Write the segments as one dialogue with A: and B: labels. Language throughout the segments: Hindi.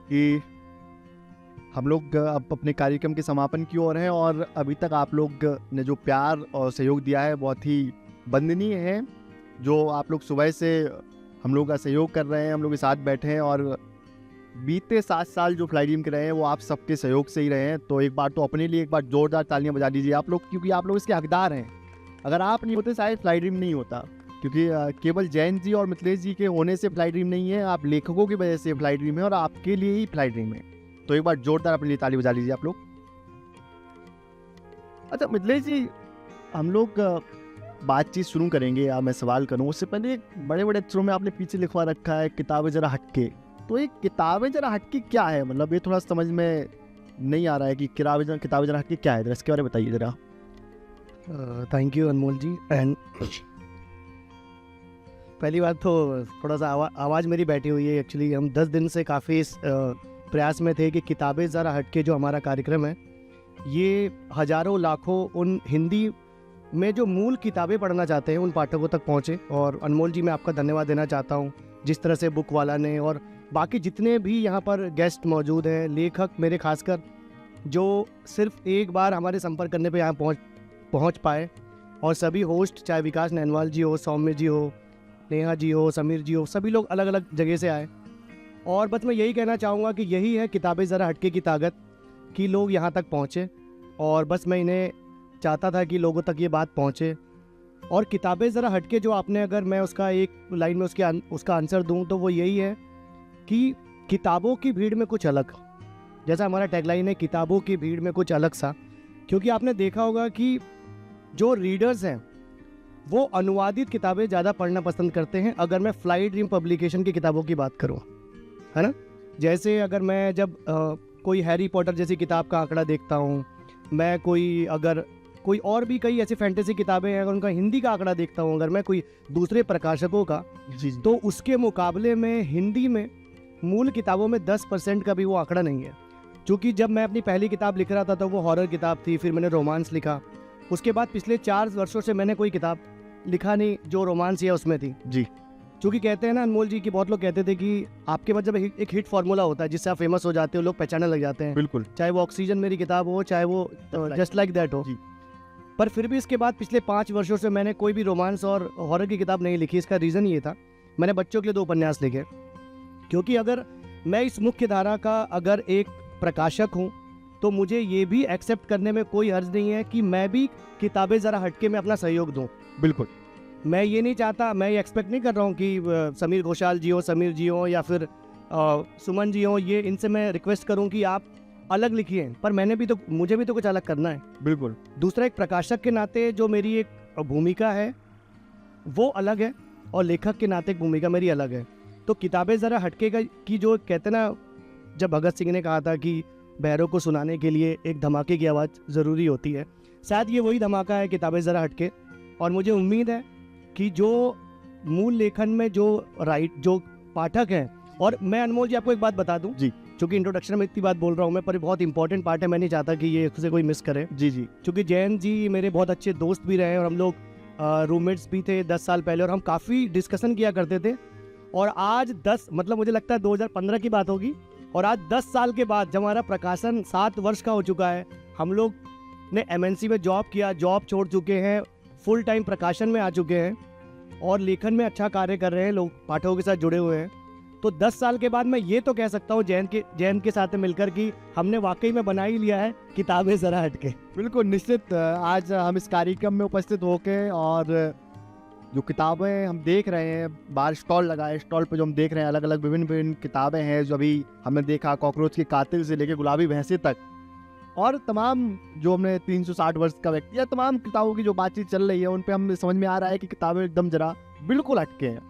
A: कि हम लोग अब अपने कार्यक्रम के समापन की ओर हैं और अभी तक आप लोग ने जो प्यार और सहयोग दिया है बहुत ही वंदनीय है। जो आप लोग सुबह से हम लोग का सहयोग कर रहे हैं, हम लोग के साथ बैठे हैं और बीते 7 साल जो फ्लाई ड्रीम के रहे हैं वो आप सबके सहयोग से ही रहे हैं। तो एक बार तो अपने लिए एक बार जोरदार तालियां बजा दीजिए आप लोग, क्योंकि आप लोग इसके हकदार हैं। अगर आप नहीं होते शायद फ्लाई ड्रीम नहीं होता, क्योंकि केवल जैन जी और मिथिलेश जी के होने से फ्लाई ड्रीम नहीं है, आप लेखकों की वजह से फ्लाई ड्रीम है और आपके लिए ही फ्लाई ड्रीम है। तो एक बार जोरदार अपने लिए ताली बजा लीजिए आप लोग। अच्छा मिथिलेश जी, हम लोग बातचीत शुरू करेंगे या मैं सवाल करूं उससे पहले एक बड़े बड़े अक्षरों में आपने पीछे लिखवा रखा है किताबें जरा हटके। तो ये किताबें जरा हटके क्या है? मतलब ये थोड़ा समझ में नहीं आ रहा है कि किताबें जरा हटके क्या है, जरा इसके बारे में बताइए जरा।
B: Thank you Anmol ji. And पहली बात तो थोड़ा सा आवाज़ मेरी बैठी हुई है। एक्चुअली हम 10 दिन से काफ़ी इस प्रयास में थे कि किताबें ज़रा हटके जो हमारा कार्यक्रम है ये हज़ारों लाखों उन हिंदी में जो मूल किताबें पढ़ना चाहते हैं उन पाठकों तक पहुँचे। और अनमोल जी मैं आपका धन्यवाद देना चाहता हूँ जिस तरह से बुक वाला ने और बाकी जितने भी यहाँ पर गेस्ट मौजूद हैं, लेखक मेरे खासकर, जो सिर्फ एक बार हमारे संपर्क करने पे यहाँ पहुँच पाए, और सभी होस्ट चाहे विकास नैनवाल जी हो, सौम्य जी हो, नेहा जी हो, समीर जी हो, सभी लोग अलग अलग जगह से आए। और बस मैं यही कहना चाहूँगा कि यही है किताबें ज़रा हटके की ताकत कि लोग यहाँ तक पहुँचे। और बस मैं इन्हें चाहता था कि लोगों तक ये बात पहुँचे। और किताबें ज़रा हटके जो आपने, अगर मैं उसका एक लाइन में उसका आंसर दूँ तो वो यही है कि किताबों की भीड़ में कुछ अलग, जैसा हमारा टैगलाइन है किताबों की भीड़ में कुछ अलग सा। क्योंकि आपने देखा होगा कि जो रीडर्स हैं वो अनुवादित किताबें ज़्यादा पढ़ना पसंद करते हैं, अगर मैं फ्लाई ड्रीम पब्लिकेशन की किताबों की बात करूँ, है ना। जैसे अगर मैं जब कोई हैरी पॉटर जैसी किताब का आंकड़ा देखता हूँ, मैं कोई और भी कई ऐसी फैंटेसी किताबें हैं अगर उनका हिंदी का आंकड़ा देखता हूँ, अगर मैं कोई दूसरे प्रकाशकों का,
A: जी
B: तो उसके मुकाबले में हिंदी में मूल किताबों में 10% का भी वो आंकड़ा नहीं है। क्योंकि जब मैं अपनी पहली किताब लिख रहा था तो वो हॉरर किताब थी, फिर मैंने रोमांस लिखा, उसके बाद पिछले 4 वर्षों से मैंने कोई किताब लिखा नहीं जो रोमांस या उसमें थी।
A: जी।
B: क्योंकि कहते हैं ना अनमोल जी कि बहुत लोग कहते थे कि आपके पास जब एक हिट फार्मूला होता है जिससे आप फेमस हो जाते हो, लोग पहचानने लग जाते हैं,
A: बिल्कुल।
B: चाहे वो ऑक्सीजन मेरी किताब हो, चाहे वो जस्ट लाइक दैट हो। पर फिर भी इसके बाद पिछले 5 वर्षों से मैंने कोई भी रोमांस और हॉरर की किताब नहीं लिखी। इसका रीज़न ये था, मैंने बच्चों के लिए 2 उपन्यास लिखे। क्योंकि अगर मैं इस मुख्य धारा का अगर एक प्रकाशक हूँ तो मुझे ये भी एक्सेप्ट करने में कोई हर्ज नहीं है कि मैं भी किताबें ज़रा हटके में अपना सहयोग दूँ।
A: बिल्कुल।
B: मैं ये नहीं चाहता, मैं ये एक्सपेक्ट नहीं कर रहा हूँ कि समीर घोषाल जी हो, समीर जी हो या फिर सुमन जी हो, ये इनसे मैं रिक्वेस्ट करूँ कि आप अलग लिखिए, पर मुझे भी तो कुछ अलग करना है।
A: बिल्कुल।
B: दूसरा, एक प्रकाशक के नाते जो मेरी एक भूमिका है वो अलग है और लेखक के नाते एक भूमिका मेरी अलग है। तो किताबें ज़रा हटके की जो कहते ना, जब भगत सिंह ने कहा था कि बहरों को सुनाने के लिए एक धमाके की आवाज़ ज़रूरी होती है, शायद ये वही धमाका है किताबें ज़रा हटके। और मुझे उम्मीद है कि जो मूल लेखन में जो पाठक हैं, और मैं अनमोल जी आपको एक बात बता दूं
A: जी,
B: क्योंकि इंट्रोडक्शन में इतनी बात बोल रहा हूं मैं, पर ये बहुत इंपॉर्टेंट पार्ट है, मैं नहीं चाहता कि ये उसे कोई मिस करे।
A: जी जी।
B: क्योंकि जैन जी मेरे बहुत अच्छे दोस्त भी रहे और हम लोग रूममेट्स भी थे 10 साल पहले, और हम काफ़ी डिस्कशन किया करते थे। और आज मुझे लगता है 2015 की बात होगी, और आज 10 साल के बाद जब हमारा प्रकाशन 7 वर्ष का हो चुका है, हम लोग ने MNC में जॉब किया, जॉब छोड़ चुके हैं, फुल टाइम प्रकाशन में आ चुके हैं और लेखन में अच्छा कार्य कर रहे हैं, लोग पाठकों के साथ जुड़े हुए हैं। तो 10 साल के बाद मैं ये तो कह सकता हूँ जैन के साथ मिलकर कि हमने वाकई में बना ही लिया है किताबें ज़रा हटके।
A: बिल्कुल निश्चित। आज हम इस कार्यक्रम में उपस्थित होकर और जो किताबें हम देख रहे हैं, बाहर स्टॉल लगा है, स्टॉल पे जो हम देख रहे हैं अलग अलग विभिन्न किताबें हैं, जो अभी हमने देखा कॉकरोच के कातिल से लेके गुलाबी भैंसे तक, और तमाम जो हमने 360 वर्ष का व्यक्ति या तमाम किताबों की जो बातचीत चल रही है उन पे हम समझ में आ रहा है कि किताबें एकदम जरा बिल्कुल हटके हैं।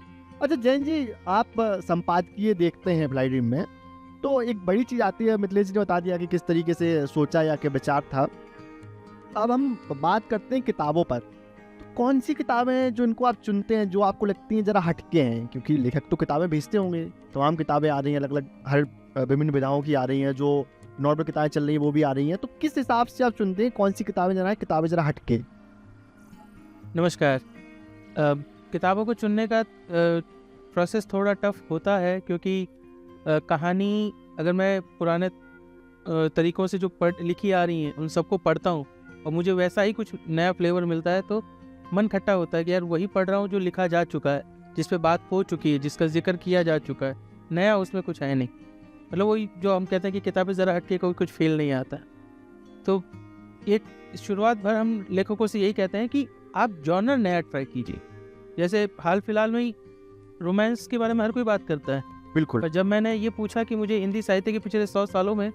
A: अच्छा जैन जी, आप संपादकीय देखते हैं फ्लाई ड्रीम में, तो एक बड़ी चीज़ आती है, मिथिलेश जी ने बता दिया कि किस तरीके से सोचा या क्या विचार था। अब हम बात करते हैं किताबों पर। तो कौन सी किताबें हैं जो इनको आप चुनते हैं, जो आपको लगती हैं जरा हटके हैं? क्योंकि लेखक तो किताबें भेजते होंगे, तमाम किताबें आ रही हैं अलग अलग, हर विभिन्न विधाओं की आ रही हैं, जो नॉर्मल किताबें चल रही हैं वो भी आ रही हैं। तो किस हिसाब से आप चुनते हैं कौन सी किताबें जरा हटके?
C: नमस्कार। किताबों को चुनने का प्रोसेस थोड़ा टफ होता है, क्योंकि कहानी अगर मैं पुराने तरीक़ों से जो लिखी आ रही हैं उन सबको पढ़ता हूँ और मुझे वैसा ही कुछ नया फ्लेवर मिलता है तो मन खट्टा होता है कि यार वही पढ़ रहा हूँ जो लिखा जा चुका है, जिस पे बात हो चुकी है, जिसका जिक्र किया जा चुका है, नया उसमें कुछ है नहीं। मतलब वही जो हम कहते हैं कि किताबें ज़रा हटके कोई कुछ फील नहीं आता। तो एक शुरुआत भर हम लेखकों से यही कहते हैं कि आप जॉनर नया ट्राई कीजिए। जैसे हाल फिलहाल में ही रोमांस के बारे में हर कोई बात करता है,
A: बिल्कुल।
C: पर जब मैंने ये पूछा कि मुझे हिंदी साहित्य के पिछले 100 सालों में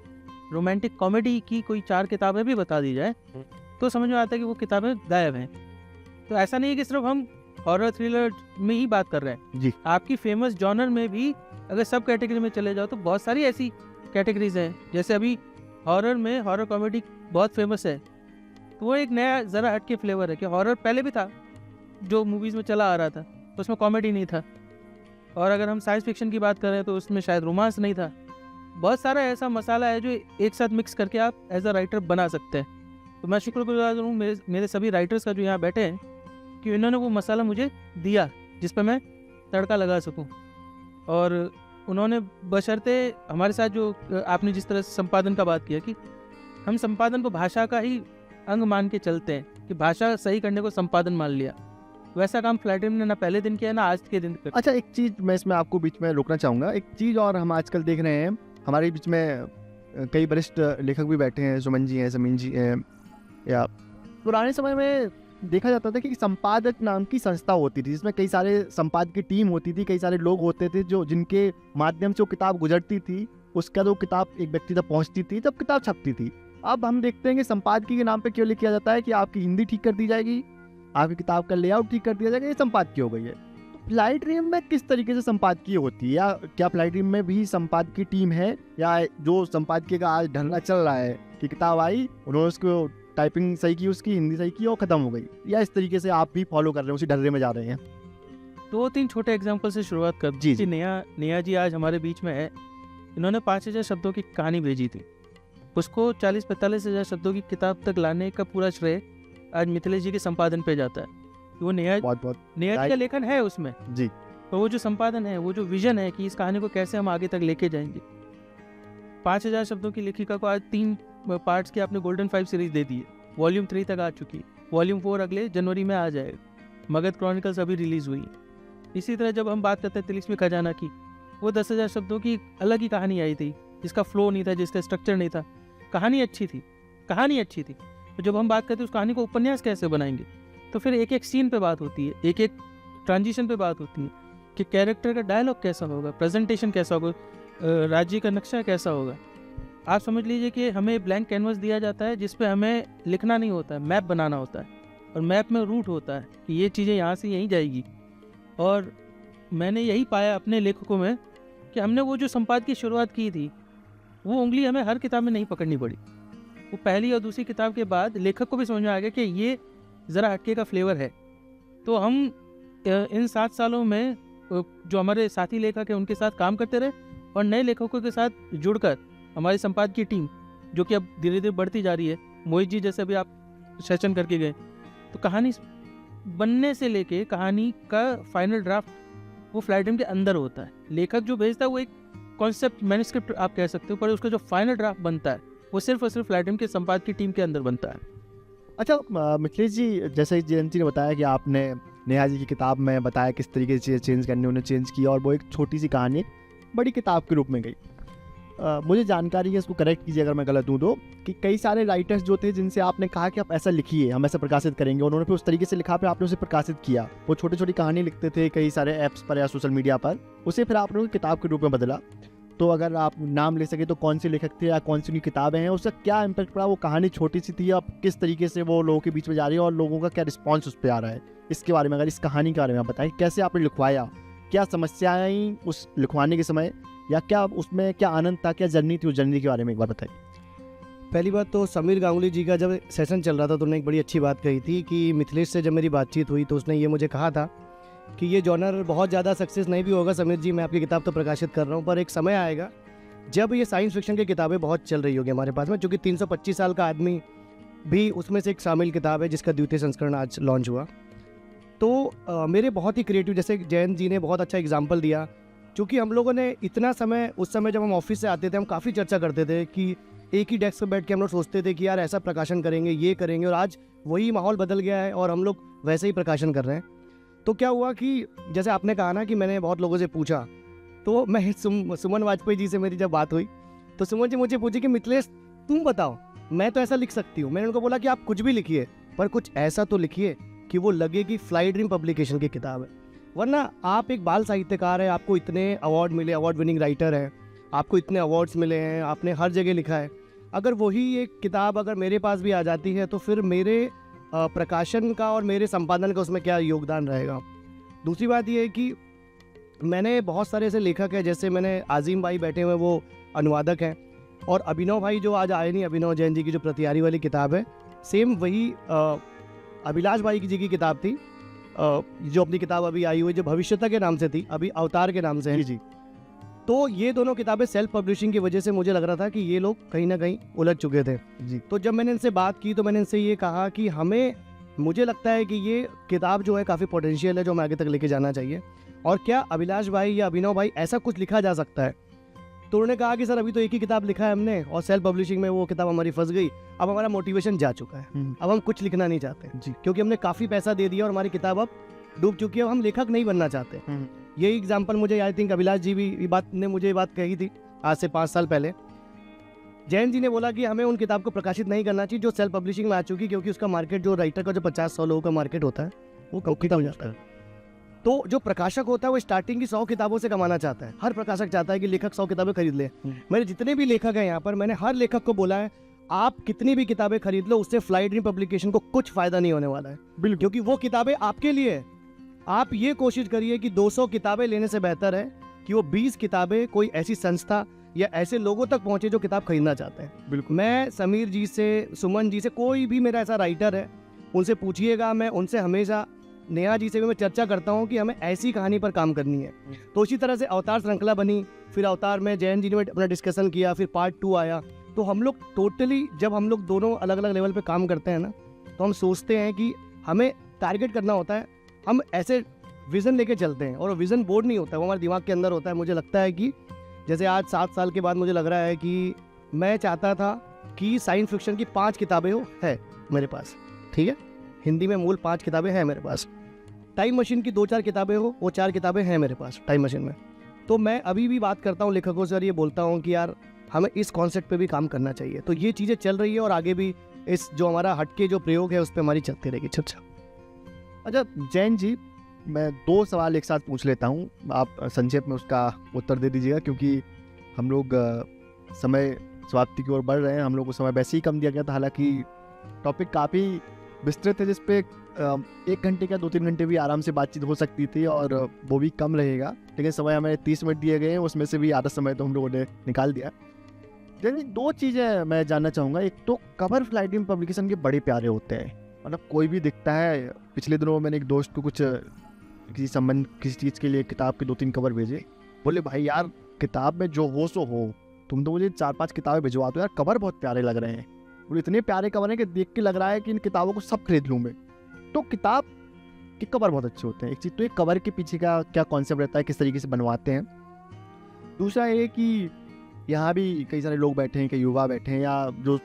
C: रोमांटिक कॉमेडी की कोई 4 किताबें भी बता दी जाए तो समझ में आता है कि वो किताबें गायब हैं। तो ऐसा नहीं है कि सिर्फ हम हॉरर थ्रिलर में ही बात कर रहे हैं
A: जी।
C: आपकी फेमस जॉनर में भी अगर सब कैटेगरी में चले जाओ तो बहुत सारी ऐसी कैटेगरीज हैं। जैसे अभी हॉरर में हॉरर कॉमेडी बहुत फेमस है, तो वो एक नया ज़रा हटके फ्लेवर है कि हॉरर पहले भी था जो मूवीज़ में चला आ रहा था, तो उसमें कॉमेडी नहीं था। और अगर हम साइंस फिक्शन की बात करें तो उसमें शायद रोमांस नहीं था। बहुत सारा ऐसा मसाला है जो एक साथ मिक्स करके आप एज अ राइटर बना सकते हैं। तो मैं शुक्रगुजार हूँ मेरे सभी राइटर्स का जो यहाँ बैठे हैं कि इन्होंने वो मसाला मुझे दिया जिस पर मैं तड़का लगा सकूँ। और उन्होंने बशर्ते हमारे साथ जो आपने जिस तरह से संपादन का बात किया कि हम संपादन को भाषा का ही अंग मान के चलते हैं कि भाषा सही करने को संपादन मान लिया, वैसा काम फ्लैटिम ने ना पहले दिन किया ना आज के दिन कर।
A: अच्छा, एक चीज़ मैं इसमें आपको बीच में रोकना चाहूँगा। एक चीज़ और हम आजकल देख रहे हैं, हमारे बीच में कई वरिष्ठ लेखक भी बैठे हैं, सुमन जी हैं, जमीन जी हैं, या पुराने समय में देखा जाता था कि संपादक नाम की संस्था होती थी जिसमें कई सारे संपादक की टीम होती थी, कई सारे लोग होते थे जो जिनके माध्यम से वो किताब गुजरती थी, उसका जो किताब एक व्यक्ति तक पहुंचती थी तब किताब छपती थी। अब हम देखते हैं कि संपादकीय के नाम पे केवल किया जाता है कि आपकी हिंदी ठीक कर दी जाएगी, आपकी किताब का लेआउट ठीक कर दिया जाएगा, ये संपादकीय हो गई है। तो फ्लाई ड्रीम में किस तरीके से संपादकीय होती है, या क्या फ्लाई ड्रीम में भी संपादकीय टीम है, या जो संपादकीय का आज ढंगा चल रहा है कि किताब आई, उन्होंने उसको टाइपिंग सही की, उसकी हिंदी सही की और ख़त्म हो गई, या इस तरीके से आप भी फॉलो कर रहे हैं, उसी ढर्रे में जा रहे हैं?
C: 2-3 छोटे एग्जाम्पल से शुरुआत कर
A: जी।
C: जी। नेहा जी आज हमारे बीच में है। इन्होंने 5000 शब्दों की कहानी भेजी थी, उसको 40-45 हज़ार शब्दों की किताब तक लाने का पूरा श्रेय आज मिथिलेश जी के संपादन पे जाता है। वो नेहा जी का लेखन है उसमें
A: जी,
C: और वो जो संपादन है, वो जो विजन है कि इस कहानी को कैसे हम आगे तक लेके जाएंगे। 5000 शब्दों की लेखिका को आज 3 पार्ट्स की आपने गोल्डन 5 सीरीज दे दी है, वॉल्यूम 3 तक आ चुकी है, वॉल्यूम 4 अगले जनवरी में आ जाएगा, मगध क्रॉनिकल्स अभी रिलीज हुई। इसी तरह जब हम बात करते हैं तिलिस्मी खजाना की, वो 10,000 शब्दों की अलग ही कहानी आई थी, जिसका फ्लो नहीं था, जिसका स्ट्रक्चर नहीं था, कहानी अच्छी थी। तो जब हम बात करते हैं उस कहानी को उपन्यास कैसे बनाएंगे, तो फिर एक एक सीन पे बात होती है, एक एक ट्रांजिशन पे बात होती है कि कैरेक्टर का डायलॉग कैसा होगा, प्रेजेंटेशन कैसा होगा, राज्य का नक्शा कैसा होगा। आप समझ लीजिए कि हमें ब्लैंक कैनवस दिया जाता है जिस पे हमें लिखना नहीं होता है, मैप बनाना होता है, और मैप में रूट होता है कि ये चीज़ें यहाँ से यहीं जाएगी। और मैंने यही पाया अपने लेखकों में कि हमने वो जो संपादक की शुरुआत की थी, वो उंगली हमें हर किताब में नहीं पकड़नी पड़ी। वो पहली और दूसरी किताब के बाद लेखक को भी समझ में आ गया कि ये ज़रा हटके का फ्लेवर है। तो हम इन 7 सालों में जो हमारे साथी लेखक हैं उनके साथ काम करते रहे, और नए लेखकों के साथ जुड़कर हमारी संपादकीय टीम जो कि अब धीरे धीरे बढ़ती जा रही है, मोहित जी जैसे अभी आप सेशन करके गए, तो कहानी बनने से लेके कहानी का फाइनल ड्राफ्ट वो फ्लाई ड्रीम के अंदर होता है। लेखक जो भेजता है वो एक कॉन्सेप्ट मैन्युस्क्रिप्ट आप कह सकते हो, पर उसका जो फाइनल ड्राफ्ट बनता है वो सिर्फ और सिर्फ फ्लाई ड्रीम के संपादकीय टीम के अंदर बनता है।
A: अच्छा मिथिलेश जी, जैसे जयंती ने बताया कि आपने नेहा जी की किताब में बताया किस तरीके से चेंज करनी उन्हें चेंज किया, और वो एक छोटी सी कहानी बड़ी किताब के रूप में गई। मुझे जानकारी है, इसको करेक्ट कीजिए अगर मैं गलत हूँ तो, कि कई सारे राइटर्स जो थे जिनसे आपने कहा कि आप ऐसा लिखिए, हम ऐसा प्रकाशित करेंगे, उन्होंने फिर उस तरीके से लिखा, फिर आपने उसे प्रकाशित किया। वो छोटी छोटी कहानी लिखते थे कई सारे ऐप्स पर या सोशल मीडिया पर, उसे फिर आपने किताब के रूप में बदला। तो अगर आप नाम ले सके तो कौन से लेखक थे या कौन सी उनकी किताबें हैं, उसका क्या इम्पैक्ट पड़ा? वो कहानी छोटी सी थी, अब किस तरीके से वो लोगों के बीच में जा रही है और लोगों का क्या रिस्पॉन्स उस पर आ रहा है, इसके बारे में, अगर इस कहानी के बारे में आप बताएं, कैसे आपने लिखवाया, क्या समस्याएं आई उस लिखवाने के समय, या क्या उसमें क्या आनंद था, क्या जर्नी थी, उस जर्नी के बारे में एक बार बताइए।
B: पहली बात तो समीर गांगुली जी का जब सेशन चल रहा था तो उन्होंने एक बड़ी अच्छी बात कही थी कि मिथिलेश से जब मेरी बातचीत हुई तो उसने ये मुझे कहा था कि ये जॉनर बहुत ज़्यादा सक्सेस नहीं भी होगा समीर जी, मैं आपकी किताब तो प्रकाशित कर रहा हूँ, पर एक समय आएगा जब ये साइंस फिक्शन की किताबें बहुत चल रही होगी हमारे पास में, चूँकि 325 साल का आदमी भी उसमें से एक शामिल किताब है जिसका द्वितीय संस्करण आज लॉन्च हुआ। तो मेरे बहुत ही क्रिएटिव, जैसे जयंत जी ने बहुत अच्छा एग्जाम्पल दिया, क्योंकि हम लोगों ने इतना समय, उस समय जब हम ऑफिस से आते थे, हम काफ़ी चर्चा करते थे कि एक ही डेस्क पर बैठ के हम लोग सोचते थे कि यार ऐसा प्रकाशन करेंगे, ये करेंगे, और आज वही माहौल बदल गया है और हम लोग वैसे ही प्रकाशन कर रहे हैं। तो क्या हुआ कि जैसे आपने कहा ना कि मैंने बहुत लोगों से पूछा, तो मैं सुमन वाजपेयी जी से मेरी जब बात हुई तो सुमन जी मुझे पूछे कि मिथिलेश तुम बताओ, मैं तो ऐसा लिख सकती हूँ। मैंने उनको बोला कि आप कुछ भी लिखिए, पर कुछ ऐसा तो लिखिए कि वो लगे कि फ्लाई ड्रीम पब्लिकेशन की किताब है। वरना आप एक बाल साहित्यकार है, आपको इतने अवार्ड मिले, अवार्ड विनिंग राइटर है, आपको इतने अवार्ड्स मिले हैं, आपने हर जगह लिखा है, अगर वही एक किताब अगर मेरे पास भी आ जाती है तो फिर मेरे प्रकाशन का और मेरे संपादन का उसमें क्या योगदान रहेगा। दूसरी बात ये है कि मैंने बहुत सारे ऐसे लेखक हैं, जैसे मैंने आज़िम भाई बैठे हुए, वो अनुवादक हैं, और अभिनव भाई जो आज आए नहीं, अभिनव जैन जी की जो प्रतियारी वाली किताब है, सेम वही अभिलाष भाई जी की किताब थी, जो अपनी किताब अभी आई हुई जो भविष्यता के नाम से थी, अभी अवतार के नाम से है।
A: जी।
B: तो ये दोनों किताबें सेल्फ पब्लिशिंग की वजह से मुझे लग रहा था कि ये लोग कहीं ना कहीं उलझ चुके थे
A: जी।
B: तो जब मैंने इनसे बात की तो मैंने इनसे ये कहा कि मुझे लगता है कि ये किताब जो है काफ़ी पोटेंशियल है, जो हमें आगे तक लेके जाना चाहिए, और क्या अभिलाष भाई या अभिनव भाई ऐसा कुछ लिखा जा सकता है। तो उन्होंने कहा कि सर अभी तो एक ही किताब लिखा है हमने और सेल्फ पब्लिशिंग में वो किताब हमारी फंस गई, अब हमारा मोटिवेशन जा चुका है, अब हम कुछ लिखना नहीं चाहते
A: जी।
B: क्योंकि हमने काफ़ी पैसा दे दिया और हमारी किताब अब डूब चुकी है, हम लेखक नहीं बनना चाहते। यही एग्जाम्पल मुझे आई थिंक अभिलाष जी भी मुझे ये बात कही थी आज से 5 साल पहले। जैन जी ने बोला कि हमें उन किताब को प्रकाशित नहीं करना चाहिए जो सेल्फ पब्लिशिंग में आ चुकी, क्योंकि उसका मार्केट, जो राइटर का जो 50-100 लोगों का मार्केट होता है, वो खत्म हो जाता है। तो जो प्रकाशक होता है वो स्टार्टिंग की 100 किताबों से कमाना चाहता है। हर प्रकाशक चाहता है कि लेखक 100 किताबें खरीद ले। मेरे जितने भी लेखक हैं यहाँ पर, मैंने हर लेखक को बोला है आप कितनी भी किताबें खरीद लो, उससे फ्लाई ड्रीम पब्लिकेशन को कुछ फायदा नहीं होने वाला है,
A: बिल्कुल,
B: क्योंकि वो किताबें आपके लिए है। आप ये कोशिश करिए कि 200 किताबें लेने से बेहतर है कि वो 20 किताबें कोई ऐसी संस्था या ऐसे लोगों तक पहुंचे जो किताब खरीदना चाहते हैं।
A: बिल्कुल।
B: मैं समीर जी से, सुमन जी से, कोई भी मेरा ऐसा राइटर है उनसे पूछिएगा, मैं उनसे हमेशा, नेहा जी से भी मैं चर्चा करता हूँ कि हमें ऐसी कहानी पर काम करनी है। तो इसी तरह से अवतार श्रृंखला बनी, फिर अवतार में जैन जी ने अपना डिस्कशन किया, फिर पार्ट 2 आया। तो हम लोग टोटली, जब हम लोग दोनों अलग अलग लेवल पे काम करते हैं ना, तो हम सोचते हैं कि हमें टारगेट करना होता है, हम ऐसे विज़न लेके चलते हैं, और वो विज़न बोर्ड नहीं होता है, वो हमारे दिमाग के अंदर होता है। मुझे लगता है कि जैसे आज 7 साल के बाद मुझे लग रहा है कि मैं चाहता था कि साइंस फिक्शन की 5 किताबें हो, है मेरे पास, ठीक है, हिंदी में मूल 5 किताबें हैं मेरे पास। टाइम मशीन की 2-4 किताबें हो, वो 4 किताबें हैं मेरे पास टाइम मशीन में। तो मैं अभी भी बात करता हूँ लेखकों से और ये बोलता हूँ कि यार हमें इस कॉन्सेप्ट पे भी काम करना चाहिए। तो ये चीज़ें चल रही है और आगे भी इस जो हमारा हटके जो प्रयोग है उस पर हमारी चलती रहेगी चर्चा।
A: अच्छा जैन जी, मैं 2 सवाल एक साथ पूछ लेता हूँ, आप संक्षेप में उसका उत्तर दे दीजिएगा, क्योंकि हम लोग समय समाप्ति की ओर बढ़ रहे हैं। हम लोग को समय वैसे ही कम दिया गया था, हालांकि टॉपिक काफ़ी विस्तृत है, जिस पे 1 घंटे का 2-3 घंटे भी आराम से बातचीत हो सकती थी, और वो भी कम रहेगा। लेकिन समय हमें 30 मिनट दिए गए हैं, उसमें से भी आधा समय तो हम लोगों ने निकाल दिया। जैन जी, 2 चीज़ें मैं जानना चाहूँगा। एक तो कवर फ्लाई ड्रीम पब्लिकेशन के बड़े प्यारे होते हैं, मतलब कोई भी दिखता है। पिछले दिनों मैंने एक दोस्त को कुछ किसी चीज़ के लिए किताब के 2-3 कवर भेजे, बोले भाई यार किताब में जो हो सो हो, तुम तो मुझे 4-5 किताबें भिजवा दो यार, कवर बहुत प्यारे लग रहे हैं। और इतने प्यारे कवर हैं कि देख के लग रहा है कि इन किताबों को सब खरीद लूँ मैं। तो किताब के कवर बहुत अच्छे होते हैं। एक चीज़ तो एक कवर के पीछे का क्या कॉन्सेप्ट रहता है, किस तरीके से बनवाते हैं। दूसरा ये कि यहाँ भी कई सारे लोग बैठे हैं, कई युवा बैठे हैं, या जो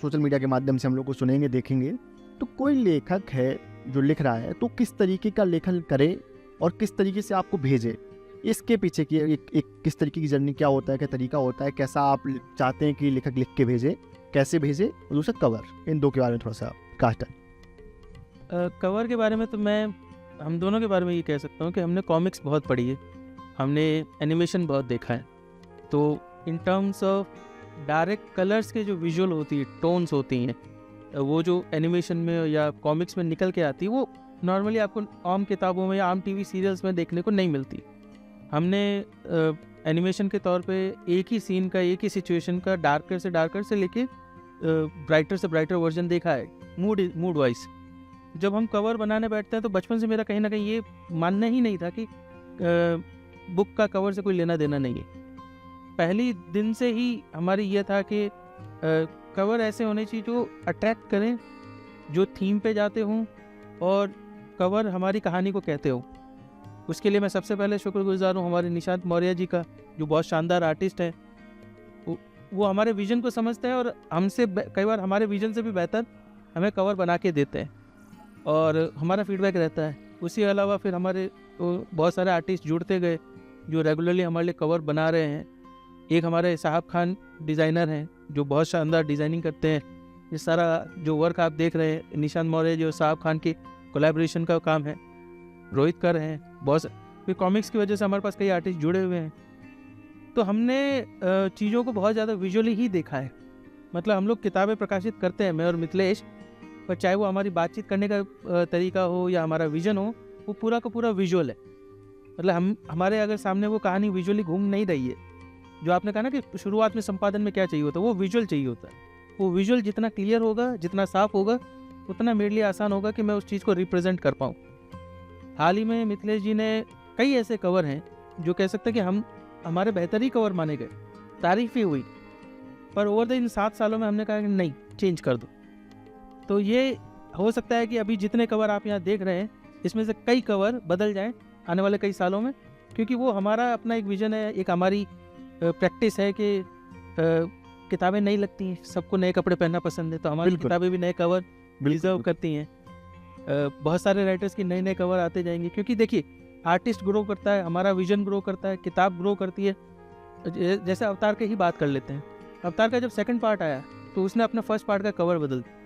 A: सोशल मीडिया के माध्यम से हम लोग को सुनेंगे देखेंगे, तो कोई लेखक है जो लिख रहा है, तो किस तरीके का लेखन करे और किस तरीके से आपको भेजे, इसके पीछे की एक किस तरीके की जर्नी क्या होता है, क्या तरीका होता है, कैसा आप चाहते हैं कि लेखक लिख के भेजे, कैसे भेजे, और दूसरा कवर, इन 2 के बारे में थोड़ा सा कास्ट है।
C: कवर के बारे में तो हम दोनों के बारे में ये कह सकता हूँ कि हमने कॉमिक्स बहुत पढ़ी है, हमने एनिमेशन बहुत देखा है। तो in terms of direct colours के जो विजुअल होती है, टोन्स होती हैं, वो जो एनिमेशन में या कॉमिक्स में निकल के आती है, वो नॉर्मली आपको आम किताबों में या आम टीवी सीरियल्स में देखने को नहीं मिलती। हमने एनिमेशन के तौर पे एक ही सीन का, एक ही सिचुएशन का डार्कर से लेके ब्राइटर से ब्राइटर वर्जन देखा है, मूड वाइज। जब हम कवर बनाने बैठते हैं तो बचपन से मेरा कहीं ना कहीं ये मानना ही नहीं था कि बुक का कवर से कोई लेना देना नहीं है। पहली दिन से ही हमारी ये था कि कवर ऐसे होने चाहिए जो अट्रैक्ट करें, जो थीम पे जाते हों, और कवर हमारी कहानी को कहते हो। उसके लिए मैं सबसे पहले शुक्रगुजार हूँ हमारे निशांत मौर्य जी का, जो बहुत शानदार आर्टिस्ट हैं। वो हमारे विज़न को समझते हैं और हमसे कई बार हमारे विज़न से भी बेहतर हमें कवर बना के देते हैं और हमारा फीडबैक रहता है। उसके अलावा फिर हमारे बहुत सारे आर्टिस्ट जुड़ते गए जो रेगुलरली हमारे लिए कवर बना रहे हैं। एक हमारे साहब खान डिज़ाइनर हैं जो बहुत शानदार डिज़ाइनिंग करते हैं। ये सारा जो वर्क आप देख रहे हैं निशांत मौर्य जो साहब खान के कोलैबोरेशन का काम है। रोहित कर हैं, बहुत फिर कॉमिक्स की वजह से हमारे पास कई आर्टिस्ट जुड़े हुए हैं। तो हमने चीज़ों को बहुत ज़्यादा विजुअली ही देखा है। मतलब हम लोग किताबें प्रकाशित करते हैं, मैं और मिथिलेश, पर चाहे वो हमारी बातचीत करने का तरीका हो या हमारा विजन हो, वो पूरा का पूरा विजुअल है। मतलब हमारे अगर सामने वो कहानी विजुअली घूम नहीं रही है, जो आपने कहा ना कि शुरुआत में संपादन में क्या चाहिए होता है, वो विजुअल चाहिए होता है। वो विजुअल जितना क्लियर होगा, जितना साफ होगा, उतना मेरे लिए आसान होगा कि मैं उस चीज़ को रिप्रेजेंट कर पाऊँ। हाल ही में मिथिलेश जी ने कई ऐसे कवर हैं जो कह सकते हैं कि हमारे बेहतर ही कवर माने गए, तारीफ ही हुई, पर ओवर द इन 7 सालों में हमने कहा कि नहीं, चेंज कर दो। तो ये हो सकता है कि अभी जितने कवर आप यहाँ देख रहे हैं इसमें से कई कवर बदल जाएं आने वाले कई सालों में, क्योंकि वो हमारा अपना एक विज़न है, एक हमारी प्रैक्टिस है कि किताबें नई लगती हैं, सबको नए कपड़े पहनना पसंद है, तो हमारी किताबें भी नए कवर डिजर्व करती हैं। बहुत सारे राइटर्स की नए कवर आते जाएंगे, क्योंकि देखिए आर्टिस्ट ग्रो करता है, हमारा विजन ग्रो करता है, किताब ग्रो करती है। जैसे अवतार की ही बात कर लेते हैं। अवतार का जब सेकंड पार्ट आया तो उसने अपना फर्स्ट पार्ट का कवर बदल दिया।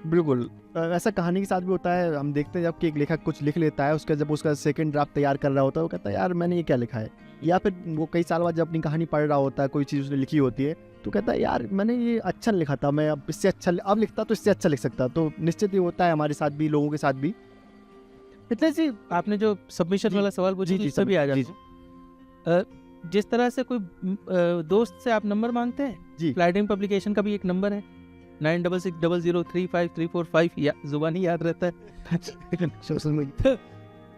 A: बिल्कुल ऐसा कहानी के साथ भी होता है। हम देखते हैं जब कि एक लेखक कुछ लिख लेता है, उसका जब उसका सेकंड ड्राफ्ट तैयार कर रहा होता है, वो कहता है यार मैंने ये क्या लिखा है, या फिर वो कई साल बाद जब अपनी कहानी पढ़ रहा होता है, कोई चीज़ उसने लिखी होती है, तो कहता है यार मैंने ये अच्छा लिखा था, मैं अब इससे अच्छा अब लिखता तो इससे अच्छा लिख सकता। तो निश्चित ही होता है हमारे साथ भी, लोगों के साथ भी।
C: इतने सी आपने जो सबमिशन वाला सवाल पूछा, इससे भी आ जाए। जिस तरह से कोई दोस्त से आप नंबर मांगते हैं जी, फ्लाइटिंग पब्लिकेशन का भी एक नंबर है 9660035345, या जुबान ही याद रहता है सोशल मीडिया।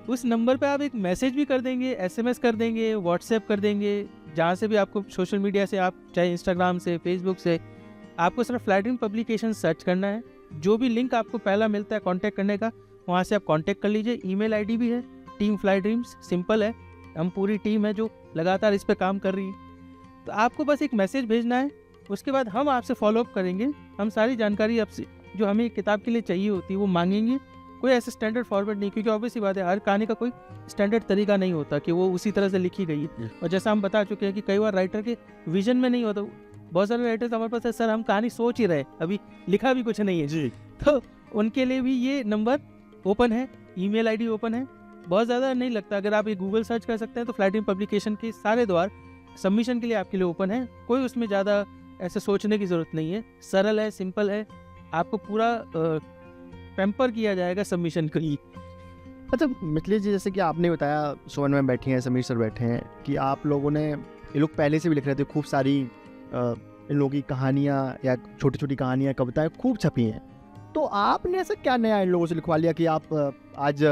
C: उस नंबर पे आप एक मैसेज भी कर देंगे, एसएमएस कर देंगे, व्हाट्सएप कर देंगे, जहाँ से भी आपको सोशल मीडिया से, आप चाहे इंस्टाग्राम से, फेसबुक से, आपको सिर्फ फ्लाइटिंग पब्लिकेशन सर्च करना है। जो भी लिंक आपको पहला मिलता है कांटेक्ट करने का, वहाँ से आप कांटेक्ट कर लीजिए। ईमेल आईडी भी है टीम फ्लाई ड्रीम्स, सिंपल है, हम पूरी टीम है जो लगातार इस पर काम कर रही है। तो आपको बस एक मैसेज भेजना है, उसके बाद हम आपसे फॉलोअप करेंगे। हम सारी जानकारी आपसे जो हमें किताब के लिए चाहिए होती है वो मांगेंगे। कोई ऐसा स्टैंडर्ड फॉर्मेट नहीं, क्योंकि ऑब्वियसली बात है हर कहानी का कोई स्टैंडर्ड तरीका नहीं होता कि वो उसी तरह से लिखी गई है। और जैसा हम बता चुके हैं कि कई बार राइटर के विजन में नहीं होता। बहुत सारे राइटर्स हमारे पास है, सर हम कहानी सोच ही रहे, अभी लिखा भी कुछ नहीं है जी, तो उनके लिए भी ये नंबर ओपन है, ईमेल आईडी ओपन है। बहुत ज़्यादा नहीं लगता, अगर आप ये गूगल सर्च कर सकते हैं तो फ्लाइटिंग पब्लिकेशन के सारे द्वार सबमिशन के लिए आपके लिए ओपन है। कोई उसमें ज़्यादा ऐसे सोचने की ज़रूरत नहीं है, सरल है, सिंपल है, आपको पूरा पैम्पर किया जाएगा सबमिशन के लिए।
A: अच्छा मिथिलेश जी, जैसे कि आपने बताया सोन में बैठे हैं, समीर सर बैठे हैं, कि आप लोगों ने, ये लोग पहले से भी लिख रहे थे, खूब सारी इन लोगों की कहानियाँ या छोटी छोटी कहानियाँ, कविताएँ खूब छपी हैं। तो आपने ऐसा क्या नया इन लोगों से लिखवा लिया कि आप आज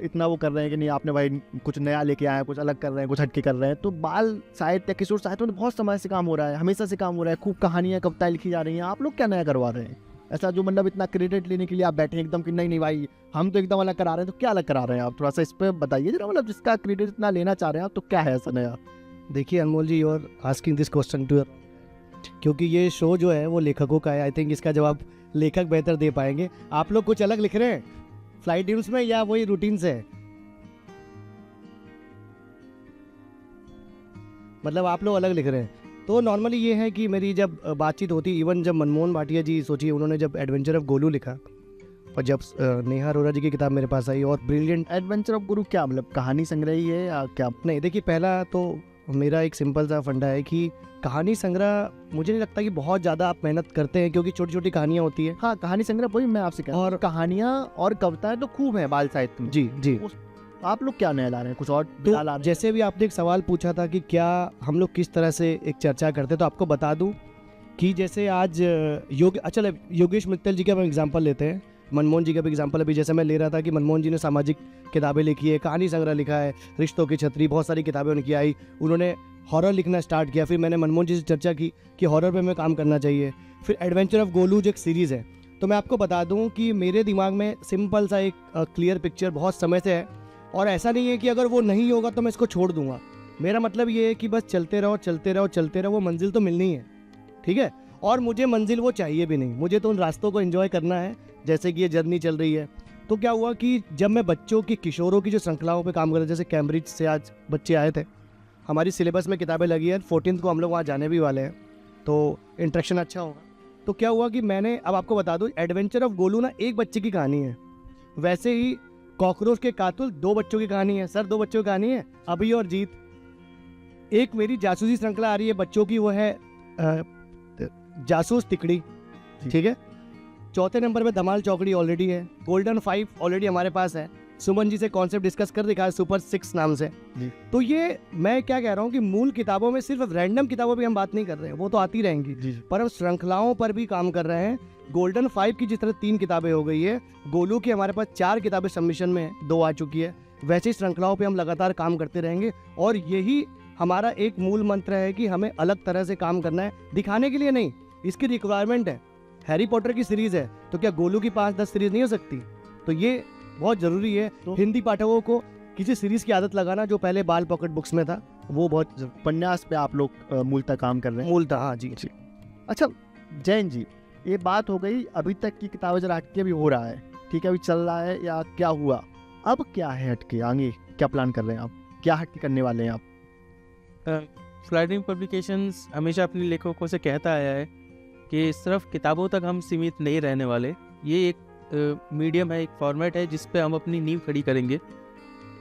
A: इतना वो कर रहे हैं कि नहीं, आपने भाई कुछ नया लेके आए हैं, कुछ अलग कर रहे हैं, कुछ हटके कर रहे हैं। तो बाल साहित्य, किशोर साहित्य में बहुत समय से काम हो रहा है, हमेशा से काम हो रहा है, खूब कहानियाँ, कविताएं लिखी जा रही हैं, आप लोग क्या नया करवा रहे हैं ऐसा, जो मतलब इतना क्रेडिट लेने के लिए आप बैठे हैं एकदम कि नहीं नहीं भाई हम तो एकदम अलग करा रहे हैं। तो क्या अलग करा रहे हैं आप, थोड़ा सा इस पर बताइए जरा, मतलब जिसका क्रेडिट इतना लेना चाह रहे हैं आप, तो क्या है ऐसा नया?
B: देखिए अनमोल जी, और आस्किंग दिस क्वेश्चन टू, क्योंकि ये शो जो है वो लेखकों का है, आई थिंक इसका जवाब लेखक बेहतर दे पाएंगे। आप लोग कुछ अलग लिख रहे हैं फ्लाई ड्रीम्स में या वही रूटीन से? मतलब आप लोग अलग लिख रहे हैं। तो नॉर्मली ये है कि मेरी जब बातचीत होती, इवन जब मनमोहन भाटिया जी, सोचिए उन्होंने जब एडवेंचर ऑफ गोलू लिखा, और जब नेहा अरोरा जी की किताब मेरे पास आई, और ब्रिलियंट
A: एडवेंचर ऑफ गुरु क्या मतलब कहानी संग्रह ही है या क्या?
B: नहीं, देखिए पहला तो मेरा एक सिंपल सा फंडा है कि कहानी संग्रह, मुझे नहीं लगता कि बहुत ज़्यादा आप मेहनत करते हैं, क्योंकि छोटी छोटी कहानियाँ होती है।
A: हाँ, कहानी संग्रह वही मैं आपसे कह रहा हूँ, और कहानियाँ और कविताएं तो खूब है बाल साहित्य में।
B: जी जी,
A: आप लोग क्या नया ला रहे हैं, कुछ और
B: तो जैसे भी आपने एक सवाल पूछा था कि क्या हम लोग किस तरह से एक चर्चा करते हैं, तो आपको बता दूं कि जैसे आज योगेश मित्तल जी का हम एग्जांपल लेते हैं, मनमोहन जी का भी एग्जांपल अभी जैसे मैं ले रहा था कि मनमोहन जी ने सामाजिक किताबें लिखी है, कहानी संग्रह लिखा है, रिश्तों की छतरी, बहुत सारी किताबें उनकी आई, उन्होंने हॉरर लिखना स्टार्ट किया। फिर मैंने मनमोहन जी से चर्चा की कि हॉरर पे हमें काम करना चाहिए। फिर एडवेंचर ऑफ गोलू जो एक सीरीज़ है, तो मैं आपको बता दूं कि मेरे दिमाग में सिंपल सा एक क्लियर पिक्चर बहुत समय से है, और ऐसा नहीं है कि अगर वो नहीं होगा तो मैं इसको छोड़ दूंगा। मेरा मतलब ये है कि बस चलते रहो चलते रहो चलते रहो, वो मंजिल तो मिलनी है, ठीक है। और मुझे मंजिल वो चाहिए भी नहीं, मुझे तो उन रास्तों को एंजॉय करना है जैसे कि ये जर्नी चल रही है। तो क्या हुआ कि जब मैं बच्चों की, किशोरों की जो श्रृंखलाओं पे काम कर रहा, जैसे कैम्ब्रिज से आज बच्चे आए थे, हमारी सिलेबस में किताबें लगी है, 14 को हम लोग वहाँ जाने भी वाले हैं, तो इंट्रैक्शन अच्छा होगा। तो क्या हुआ कि मैंने, अब आपको बता दूं, एडवेंचर ऑफ गोलू ना एक बच्चे की कहानी है, वैसे ही कॉकरोच के कातुल 2 बच्चों की कहानी है सर, 2 बच्चों की कहानी है, अभी और जीत। एक मेरी जासूसी श्रृंखला आ रही है बच्चों की, वो है जासूस तिकड़ी, ठीक है। 4थे नंबर पे धमाल चौकड़ी ऑलरेडी है, गोल्डन 5 ऑलरेडी हमारे पास है, सुमन जी से कॉन्सेप्ट डिस्कस कर दिखा है सुपर 6 नाम से
A: जी।
B: तो ये मैं क्या कह रहा हूँ कि मूल किताबों में सिर्फ रैंडम किताबों पे हम बात नहीं कर रहे हैं, वो तो आती रहेंगी
A: जी।
B: पर हम श्रृंखलाओं पर भी काम कर रहे हैं। गोल्डन 5 की जिस तरह 3 किताबें हो गई है, गोलू की हमारे पास 4 किताबें सबमिशन में 2 आ चुकी है, वैसे ही श्रृंखलाओं पे हम लगातार काम करते रहेंगे। और यही हमारा एक मूल मंत्र है कि हमें अलग तरह से काम करना है, दिखाने के लिए नहीं, इसकी रिक्वायरमेंट है। हैरी पॉटर की सीरीज है तो क्या गोलू की 5-10 सीरीज नहीं हो सकती? तो ये बहुत ज़रूरी है
A: तो
B: हिंदी पाठकों को किसी सीरीज की आदत लगाना जो पहले बाल पॉकेट बुक्स में था, वो बहुत
A: उपन्यास पे आप लोग मूलतः काम कर रहे हैं।
B: मूल था। हाँ जी।
A: अच्छा जैन जी, ये बात हो गई अभी तक की किताबें जरा हटके अभी हो रहा है, ठीक है, अभी चल रहा है या क्या हुआ, अब क्या है हटके, आगे क्या प्लान कर रहे हैं आप, क्या हटके करने वाले हैं आप?
C: फ्लाइटिंग पब्लिकेशंस हमेशा अपने लेखकों से कहता आया है कि सिर्फ किताबों तक हम सीमित नहीं रहने वाले, ये एक मीडियम है, एक फॉर्मेट है जिस पे हम अपनी नींव खड़ी करेंगे।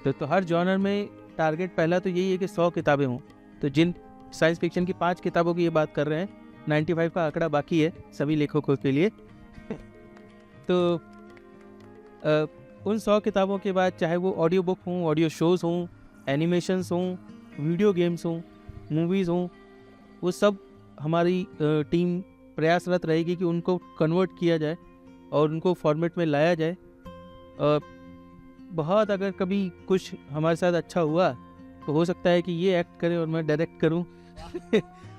C: तो हर जॉनर में टारगेट पहला तो यही है कि 100 किताबें हों। तो जिन साइंस फिक्शन की 5 किताबों की ये बात कर रहे हैं, 95 का आंकड़ा बाकी है सभी लेखकों के लिए। तो उन 100 किताबों के बाद चाहे वो ऑडियो बुक हों, ऑडियो शोज़ हों, एनिमेशंस हों, वीडियो गेम्स हों, मूवीज़ हों, वो सब हमारी टीम प्रयासरत रहेगी कि उनको कन्वर्ट किया जाए और उनको फॉर्मेट में लाया जाए। बहुत अगर कभी कुछ हमारे साथ अच्छा हुआ तो हो सकता है कि ये एक्ट करे और मैं डायरेक्ट करूं।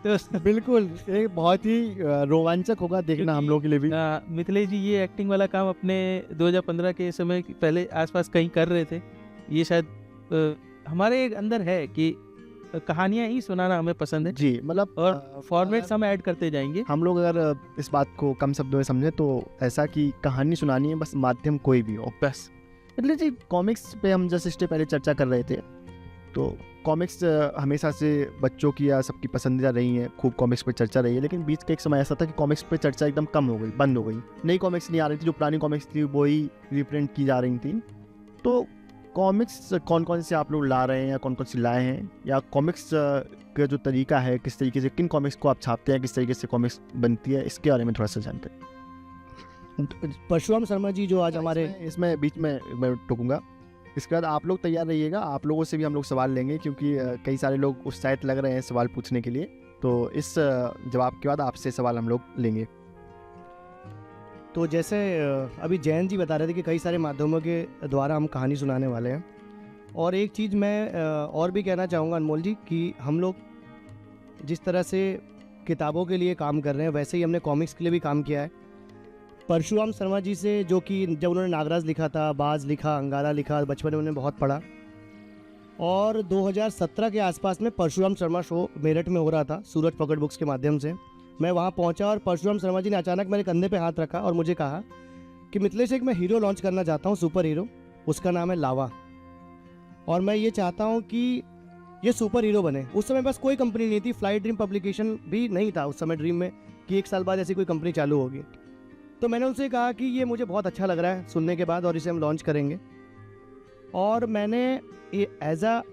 C: तो
A: बिल्कुल, ये बहुत ही रोमांचक होगा देखना हम लोगों के लिए भी।
C: मिथिलेश जी ये एक्टिंग वाला काम अपने 2015 के समय पहले आसपास कहीं कर रहे थे। ये शायद हमारे अंदर है कि कहानियां ही सुनाना हमें पसंद है
A: जी, मतलब
C: और फॉर्मेट्स हम ऐड करते जाएंगे।
A: हम लोग अगर इस बात को कम शब्दों में समझे तो ऐसा कि कहानी सुनानी है, बस माध्यम कोई भी हो बस। मतलब जी कॉमिक्स पे हम जैसे इससे पहले चर्चा कर रहे थे, तो कॉमिक्स हमेशा से बच्चों की या सबकी पसंदीदा रही है, खूब कॉमिक्स पे चर्चा रही है, लेकिन बीच का एक समय ऐसा था कि कॉमिक्स पे चर्चा एकदम कम हो गई, बंद हो गई, नई कॉमिक्स नहीं आ रही थी, जो पुरानी कॉमिक्स थी वो ही रिप्रिंट की जा रही थी। तो कॉमिक्स कौन कौन से आप लोग ला रहे हैं या कौन कौन से लाए हैं, या कॉमिक्स का जो तरीका है, किस तरीके से किन कॉमिक्स को आप छापते हैं, किस तरीके से कॉमिक्स बनती है, इसके बारे में थोड़ा सा जानते।
B: परशुराम शर्मा जी जो आज हमारे
A: इसमें बीच में मैं टोकूंगा, इसके बाद आप लोग तैयार रहिएगा, आप लोगों से भी हम लोग सवाल लेंगे क्योंकि कई सारे लोग उत्साहित लग रहे हैं सवाल पूछने के लिए, तो इस जवाब के बाद आपसे सवाल हम लोग लेंगे।
B: तो जैसे अभी जैन जी बता रहे थे कि कई सारे माध्यमों के द्वारा हम कहानी सुनाने वाले हैं, और एक चीज़ मैं और भी कहना चाहूँगा अनमोल जी कि हम लोग जिस तरह से किताबों के लिए काम कर रहे हैं वैसे ही हमने कॉमिक्स के लिए भी काम किया है। परशुराम शर्मा जी से, जो कि जब उन्होंने नागराज लिखा था, बाज लिखा, अंगारा लिखा, बचपन में उन्होंने बहुत पढ़ा, और 2017 के आसपास में परशुराम शर्मा शो मेरठ में हो रहा था सूरज पॉकेट बुक्स के माध्यम से। मैं वहाँ पहुँचा और परशुराम शर्मा जी ने अचानक मेरे कंधे पे हाथ रखा और मुझे कहा कि मिथिलेश एक मैं हीरो लॉन्च करना चाहता हूँ, सुपर हीरो, उसका नाम है लावा, और मैं ये चाहता हूँ कि ये सुपर हीरो बने। उस समय बस कोई कंपनी नहीं थी, फ्लाइट ड्रीम पब्लिकेशन भी नहीं था उस समय ड्रीम में कि 1 साल बाद ऐसी कोई कंपनी चालू होगी। तो मैंने उनसे कहा कि ये मुझे बहुत अच्छा लग रहा है सुनने के बाद और इसे हम लॉन्च करेंगे। और मैंने ये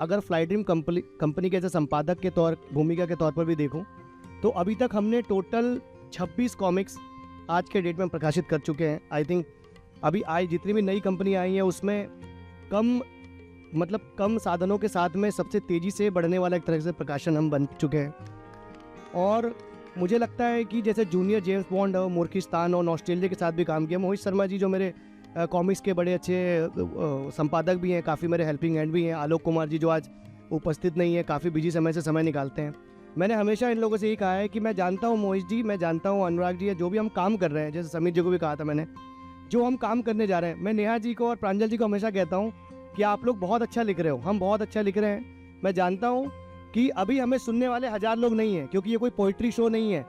B: अगर फ्लाइट ड्रीम कंपनी के एज संपादक के भूमिका के तौर पर भी देखूं तो अभी तक हमने टोटल 26 कॉमिक्स आज के डेट में प्रकाशित कर चुके हैं। आई थिंक अभी जितनी भी नई कंपनी आई है उसमें कम साधनों के साथ में सबसे तेज़ी से बढ़ने वाला एक तरह से प्रकाशन हम बन चुके हैं। और मुझे लगता है कि जैसे जूनियर जेम्स बॉन्ड और मुर्खिस्तान और ऑस्ट्रेलिया के साथ भी काम किया, मोहित शर्मा जी जो मेरे कॉमिक्स के बड़े अच्छे संपादक भी हैं, काफ़ी मेरे हेल्पिंग हैंड भी हैं, आलोक कुमार जी जो आज उपस्थित नहीं है, काफ़ी बिजी समय से समय निकालते हैं। मैंने हमेशा इन लोगों से यही कहा है कि मैं जानता हूँ मोहित जी, मैं जानता हूँ अनुराग जी, जो भी हम काम कर रहे हैं, जैसे समीर जी को भी कहा था मैंने, जो हम काम करने जा रहे हैं, मैं नेहा जी को और प्रांजल जी को हमेशा कहता हूँ कि आप लोग बहुत अच्छा लिख रहे हो, हम बहुत अच्छा लिख रहे हैं। मैं जानता हूँ कि अभी हमें सुनने वाले 1000 लोग नहीं हैं, क्योंकि ये कोई पोइट्री शो नहीं है,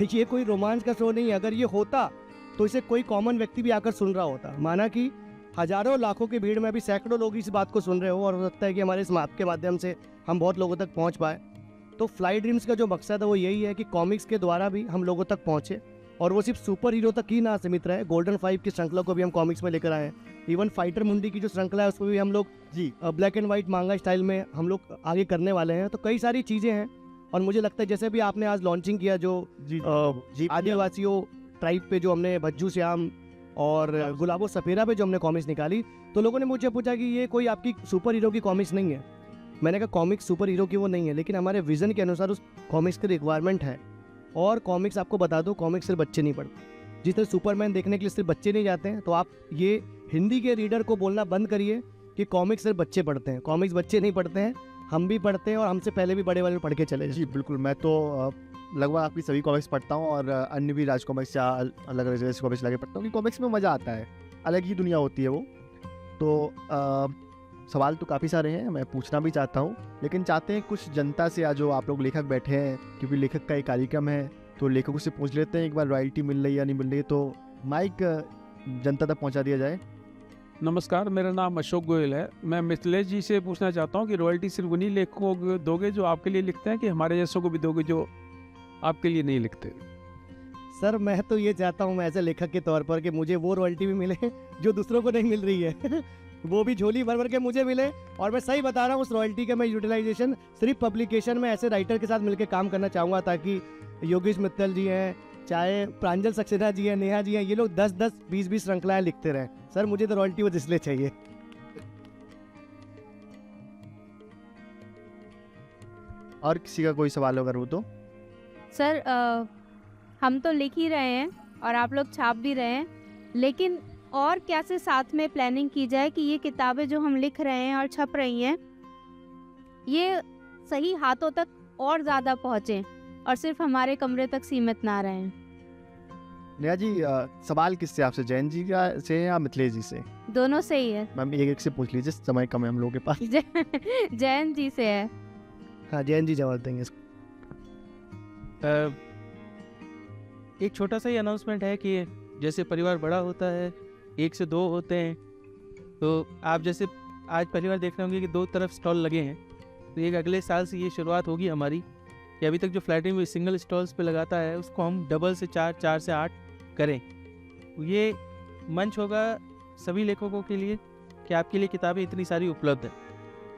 B: ये कोई रोमांस का शो नहीं है। अगर ये होता तो इसे कोई कॉमन व्यक्ति भी आकर सुन रहा होता। माना कि हजारों लाखों की भीड़ में अभी सैकड़ों लोग इस बात को सुन रहे हो, और हो सकता है कि हमारे इस ऐप के माध्यम से हम बहुत लोगों तक पहुंच पाए। तो फ्लाई ड्रीम्स का जो मकसद है वो यही है कि कॉमिक्स के द्वारा भी हम लोगों तक पहुंचे, और वो सिर्फ सुपर हीरो तक ही ना सीमित रहे। गोल्डन 5 की श्रृंखला को भी हम कॉमिक्स में लेकर आए हैं। इवन फाइटर मुंडी की जो श्रृंखला है उसको भी हम लोग
A: जी
B: ब्लैक एंड व्हाइट मांगा स्टाइल में हम लोग आगे करने वाले हैं। तो कई सारी चीज़ें हैं, और मुझे लगता है जैसे भी आपने आज लॉन्चिंग किया जो
A: जी जी
B: आदिवासियों ट्राइब पे जो हमने भज्जू श्याम और गुलाबो सफेरा पे जो हमने कॉमिक्स निकाली, तो लोगों ने मुझे पूछा कि ये कोई आपकी सुपर हीरो की कॉमिक्स नहीं है। मैंने कहा कॉमिक्स सुपर हीरो की वो नहीं है, लेकिन हमारे विजन के अनुसार उस कॉमिक्स की रिक्वायरमेंट है। और कॉमिक्स आपको बता दो, कॉमिक्स सिर्फ बच्चे नहीं पढ़ते। जिस तरह सुपरमैन देखने के लिए सिर्फ बच्चे नहीं जाते हैं, तो आप ये हिंदी के रीडर को बोलना बंद करिए कि कॉमिक्स सिर्फ बच्चे पढ़ते हैं। कॉमिक्स बच्चे नहीं पढ़ते हैं, हम भी पढ़ते हैं, और हमसे पहले भी बड़े वाले पढ़ के चले।
A: जी बिल्कुल, मैं तो लगभग आपकी सभी कॉमिक्स पढ़ता हूँ, और अन्य भी राज कॉमिक्स या अलग अलग जैसे कॉमिक्स लगे पढ़ता हूँ। कि कॉमिक्स में मज़ा आता है, अलग ही दुनिया होती है वो। तो सवाल तो काफ़ी सारे हैं, मैं पूछना भी चाहता हूँ, लेकिन चाहते हैं कुछ जनता से, आज जो आप लोग लेखक बैठे हैं, क्योंकि लेखक का एक कार्यक्रम है, तो लेखकों से पूछ लेते हैं एक बार रॉयल्टी मिल रही है या नहीं मिल रही है। तो माइक जनता तक पहुँचा दिया जाए।
D: नमस्कार, मेरा नाम अशोक गोयल है। मैं मिथिलेश जी से पूछना चाहता हूँ कि रॉयल्टी सिर्फ उन्हीं लेखकों को दोगे जो आपके लिए लिखते हैं, कि हमारे जैसों को भी दोगे जो आपके लिए नहीं लिखते?
B: सर मैं तो ये चाहता हूँ, मैं ऐसे लेखक के तौर पर, कि मुझे वो रॉयल्टी भी मिले जो दूसरों को नहीं मिल रही है वो भी झोली भर भर के मुझे मिले। और मैं सही बता रहा हूँ, उस रॉयल्टी का मैं यूटिलाइजेशन सिर्फ पब्लिकेशन में ऐसे राइटर के साथ मिलकर काम करना चाहूँगा, ताकि योगेश मित्तल जी हैं, चाहे प्रांजल सक्सेना जी हैं, नेहा जी हैं, ये लोग 10-10, 20-20 श्रृंखलाएं लिखते रहें। सर मुझे तो रॉयल्टी वो इसलिए चाहिए।
A: और किसी का कोई सवाल होगा वो तो?
E: सर हम तो लिख ही रहे हैं और आप लोग छाप भी रहे हैं, लेकिन और कैसे साथ में प्लानिंग की जाए कि ये किताबें जो हम लिख रहे हैं और छप रही हैं, ये सही हाथों तक और ज़्यादा पहुँचें और सिर्फ हमारे कमरे तक सीमित ना रहें।
A: नेहा जी, सवाल किससे आपसे, जैन जी का से या मिथिलेश जी से?
E: दोनों से ही है।
A: मैम एक एक से पूछ लीजिए, समय कम है हम लोगों के पास।
E: जैन जी से है।
B: हाँ जैन जी जवाब देंगे इसको।
C: एक छोटा सा ही अनाउंसमेंट है कि जैसे परिवार बड़ा होता है, 1 से 2 होते हैं, तो आप जैसे आज परिवार देख रहे होंगे कि 2 तरफ स्टॉल लगे हैं, तो एक अगले साल से ये शुरुआत होगी हमारी कि अभी तक जो फ्लैटिंग में सिंगल स्टॉल्स पे लगाता है उसको हम डबल से 4, 4 से 8 करें। ये मंच होगा सभी लेखकों के लिए कि आपके लिए किताबें इतनी सारी उपलब्ध हैं।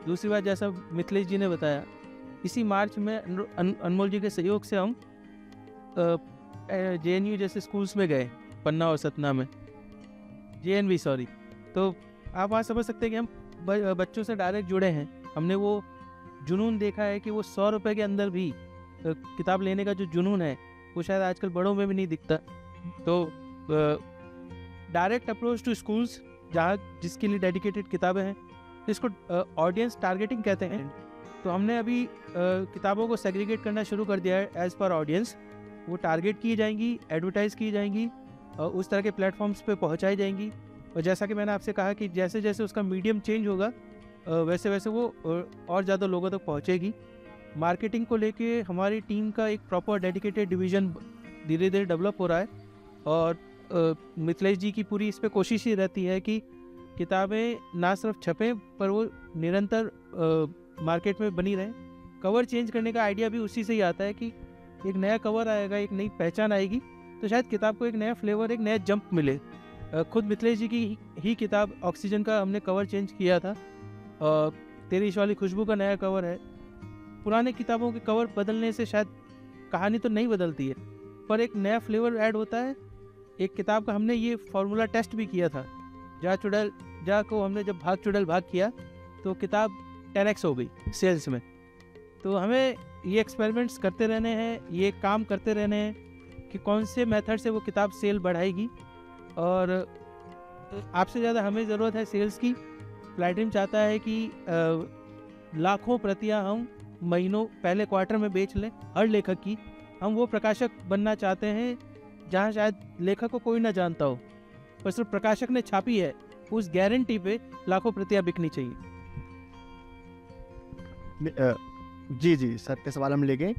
C: दूसरी बात, जैसा मिथिलेश जी ने बताया, इसी मार्च में अनमोल जी के सहयोग से हम JNU जैसे स्कूल्स में गए, पन्ना और सतना में, JNV सॉरी। तो आप वहाँ समझ सकते हैं कि हम बच्चों से डायरेक्ट जुड़े हैं। हमने वो जुनून देखा है कि वो 100 रुपये के अंदर भी किताब लेने का जो जुनून है वो शायद आजकल बड़ों में भी नहीं दिखता। तो डायरेक्ट अप्रोच टू स्कूल्स, जहाँ जिसके लिए डेडिकेटेड किताबें हैं, इसको ऑडियंस टारगेटिंग कहते हैं। तो हमने अभी किताबों को सेग्रीगेट करना शुरू कर दिया है एज पर ऑडियंस। वो टारगेट की जाएंगी, एडवर्टाइज़ की जाएंगी, उस तरह के प्लेटफॉर्म्स पे पहुंचाई जाएंगी। और जैसा कि मैंने आपसे कहा कि जैसे जैसे उसका मीडियम चेंज होगा वैसे वैसे वो और ज़्यादा लोगों तक पहुंचेगी। मार्केटिंग को लेके हमारी टीम का एक प्रॉपर डेडिकेटेड डिवीज़न धीरे धीरे डेवलप हो रहा है, और मिथिलेश जी की पूरी इस पर कोशिश ही रहती है कि किताबें ना सिर्फ छपें पर वो निरंतर मार्केट में बनी रहें। कवर चेंज करने का आइडिया भी उसी से ही आता है कि एक नया कवर आएगा, एक नई पहचान आएगी, तो शायद किताब को एक नया फ्लेवर, एक नया जंप मिले। खुद मिथिलेश जी की ही किताब ऑक्सीजन का हमने कवर चेंज किया था, तेरी इश्क वाली खुशबू का नया कवर है। पुराने किताबों के कवर बदलने से शायद कहानी तो नहीं बदलती है, पर एक नया फ्लेवर ऐड होता है। एक किताब का हमने ये फार्मूला टेस्ट भी किया था, जा को हमने जब भाग चुड़ैल भाग किया तो किताब 10x हो गई सेल्स में। तो हमें ये एक्सपेरिमेंट्स करते रहने हैं, ये काम करते रहने हैं कि कौन से मेथड से वो किताब सेल बढ़ाएगी। और आपसे ज़्यादा हमें ज़रूरत है सेल्स की। प्लैटिनम चाहता है कि लाखों प्रतियां हम महीनों पहले क्वार्टर में बेच लें हर लेखक की। हम वो प्रकाशक बनना चाहते हैं जहाँ शायद लेखक को कोई ना जानता हो, पर सिर्फ प्रकाशक ने छापी है उस गारंटी पे लाखों प्रतियां बिकनी चाहिए।
A: जी जी सर के सवाल हम ले गए।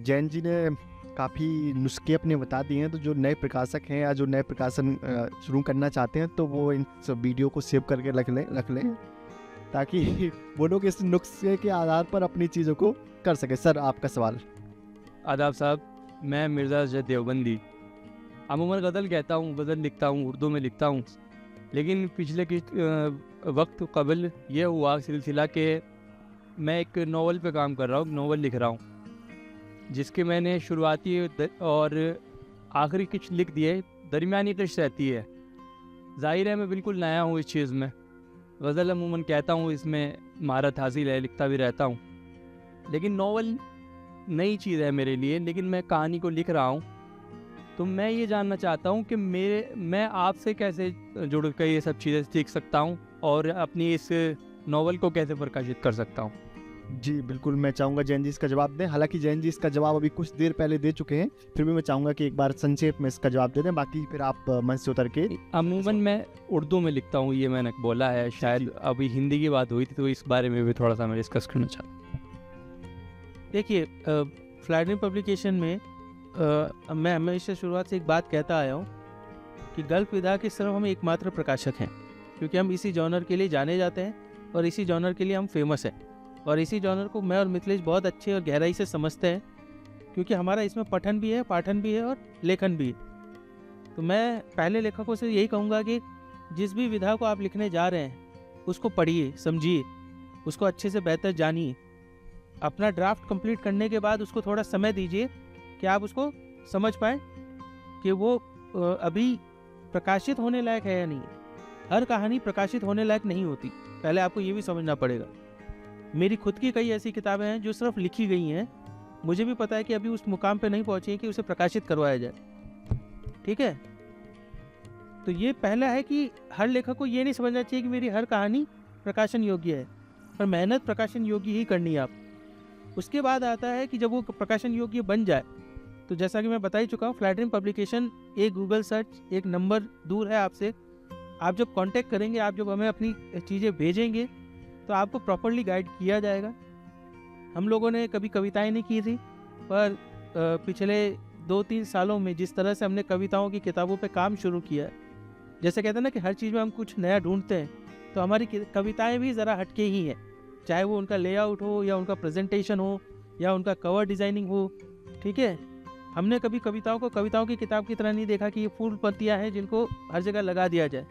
A: जैन जी ने काफ़ी नुस्खे अपने बता दिए हैं, तो जो नए प्रकाशक हैं या जो नए प्रकाशन शुरू करना चाहते हैं तो वो इन सब वीडियो को सेव करके रख लें ताकि वो लोग इस नुस्खे के आधार पर अपनी चीज़ों को कर सके। सर आपका सवाल।
F: आदाब साहब, मैं मिर्ज़ा अजहर देवबंदी। अमूमन गज़ल कहता हूँ, गज़ल लिखता हूँ, उर्दू में लिखता हूँ, लेकिन पिछले वक्त कबल ये हुआ सिलसिला कि मैं एक नावल पे काम कर रहा हूँ, नावल लिख रहा हूँ, जिसके मैंने शुरुआती और आखिरी कुछ लिख दिए, दरमियानी किस्त रहती है। ज़ाहिर है मैं बिल्कुल नया हूँ इस चीज़ में, गज़ल अमूमन कहता हूँ, इसमें महारत हासिल है, लिखता भी रहता हूँ, लेकिन नावल नई चीज़ है मेरे लिए। लेकिन मैं कहानी को लिख रहा हूँ, तो मैं ये जानना चाहता हूँ कि मैं आपसे कैसे जुड़ कर ये सब चीज़ें सीख सकता हूँ और अपनी इस नावल को कैसे प्रकाशित कर सकता हूँ।
A: जी बिल्कुल, मैं चाहूँगा जैन जी इसका जवाब दें। हालांकि जैन जी इसका जवाब अभी कुछ देर पहले दे चुके हैं, फिर भी मैं चाहूँगा कि एक बार संक्षेप में इसका जवाब दे दें, बाकी फिर आप मंच से उतर के।
F: अमूमन मैं उर्दू में लिखता हूँ, ये मैंने बोला है। शायद अभी हिंदी की बात हुई थी तो इस बारे में भी थोड़ा सा मैं डिस्कस करना चाहता हूँ।
C: देखिए, फ्लैटनिंग पब्लिकेशन में मैं हमेशा शुरुआत से एक बात कहता आया हूँ कि गल्फ विधा के सिर्फ हम एकमात्र प्रकाशक हैं, क्योंकि हम इसी जॉनर के लिए जाने जाते हैं और इसी जॉनर के लिए हम फेमस हैं, और इसी जॉनर को मैं और मिथिलेश बहुत अच्छे और गहराई से समझते हैं, क्योंकि हमारा इसमें पठन भी है, पाठन भी है और लेखन भी है। तो मैं पहले लेखकों से यही कहूँगा कि जिस भी विधा को आप लिखने जा रहे हैं उसको पढ़िए, समझिए, उसको अच्छे से बेहतर जानिए। अपना ड्राफ्ट कंप्लीट करने के बाद उसको थोड़ा समय दीजिए कि आप उसको समझ पाएँ कि वो अभी प्रकाशित होने लायक है या नहीं। हर कहानी प्रकाशित होने लायक नहीं होती, पहले आपको ये भी समझना पड़ेगा। मेरी खुद की कई ऐसी किताबें हैं जो सिर्फ लिखी गई हैं, मुझे भी पता है कि अभी उस मुकाम पे नहीं पहुंची है कि उसे प्रकाशित करवाया जाए, ठीक है। तो ये पहला है कि हर लेखक को ये नहीं समझना चाहिए कि मेरी हर कहानी प्रकाशन योग्य है, पर मेहनत प्रकाशन योग्य ही करनी है आप। उसके बाद आता है कि जब वो प्रकाशन योग्य बन जाए, तो जैसा कि मैं बता ही चुका हूँ, फ्लैटनिंग पब्लिकेशन एक गूगल सर्च, एक नंबर दूर है आपसे। आप जब कांटेक्ट करेंगे, आप जब हमें अपनी चीज़ें भेजेंगे, तो आपको प्रॉपर्ली गाइड किया जाएगा। हम लोगों ने कभी कविताएं नहीं की थी, पर पिछले 2-3 सालों में जिस तरह से हमने कविताओं की किताबों पे काम शुरू किया है, जैसे कहते हैं ना कि हर चीज़ में हम कुछ नया ढूंढते हैं, तो हमारी कविताएं भी ज़रा हटके ही हैं, चाहे वो उनका लेआउट हो या उनका प्रेजेंटेशन हो या उनका कवर डिज़ाइनिंग हो, ठीक है। हमने कभी कविताओं को कविताओं की किताब की तरह नहीं देखा कि ये फूल पत्तियाँ हैं जिनको हर जगह लगा दिया जाए।